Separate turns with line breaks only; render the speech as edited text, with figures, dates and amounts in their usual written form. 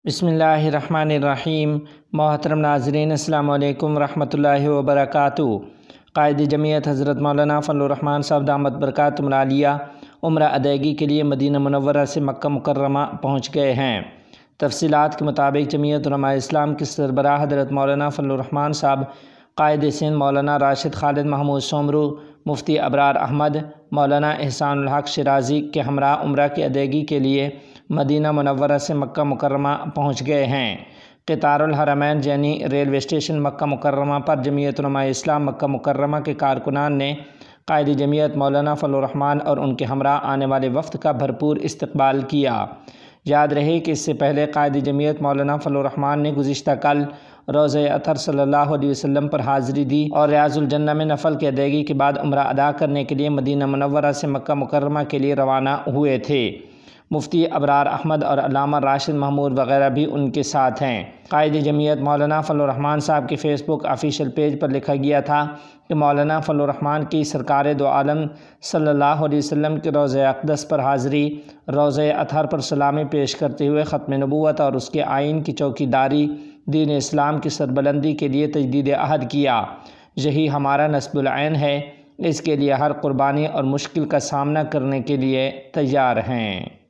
بسم اللہ الرحمن الرحیم۔ محترم ناظرین، السلام علیکم ورحمۃ اللہ وبرکاتہ۔ قائد جمعیت حضرت مولانا فضل الرحمان صاحب دامت برکاتہم العالیہ عمرہ ادائیگی کے لیے مدینہ منورہ سے مکہ مکرمہ پہنچ گئے ہیں۔ تفصیلات کے مطابق جمعیت علماء اسلام کے سربراہ حضرت مولانا فضل الرحمان صاحب، قائد سندھ مولانا راشد خالد محمود سومرو، مفتی ابرار احمد، مولانا احسان الحق شیرازی کے ہمراہ عمرہ کی ادائیگی کے لیے مدینہ منورہ سے مکہ مکرمہ پہنچ گئے ہیں۔ قطار الحرمین جینی ریلوے اسٹیشن مکہ مکرمہ پر جمعیت علماء اسلام مکہ مکرمہ کے کارکنان نے قائد جمعیت مولانا فضل الرحمان اور ان کے ہمراہ آنے والے وفد کا بھرپور استقبال کیا۔ یاد رہے کہ اس سے پہلے قائد جمعیت مولانا فضل الرحمان نے گزشتہ کل روضہ اطہر صلی اللہ علیہ وسلم پر حاضری دی اور ریاض الجنہ میں نفل کی ادائیگی کے بعد عمرہ ادا کرنے کے لیے مدینہ منورہ سے مکہ مکرمہ کے لیے روانہ ہوئے تھے۔ مفتی ابرار احمد اور علامہ راشد محمود وغیرہ بھی ان کے ساتھ ہیں۔ قائد جمعیت مولانا فضل الرحمان صاحب کے فیس بک آفیشیل پیج پر لکھا گیا تھا کہ مولانا فضل الرحمان کی سرکار دو عالم صلی اللہ علیہ وسلم کے روضہ اقدس پر حاضری، روضہ اطہر پر سلامی پیش کرتے ہوئے ختم نبوت اور اس کے آئین کی چوکیداری، دین اسلام کی سربلندی کے لیے تجدید عہد کیا۔ یہی ہمارا نصب العین ہے، اس کے لیے ہر قربانی اور مشکل کا سامنا کرنے کے لیے تیار ہیں۔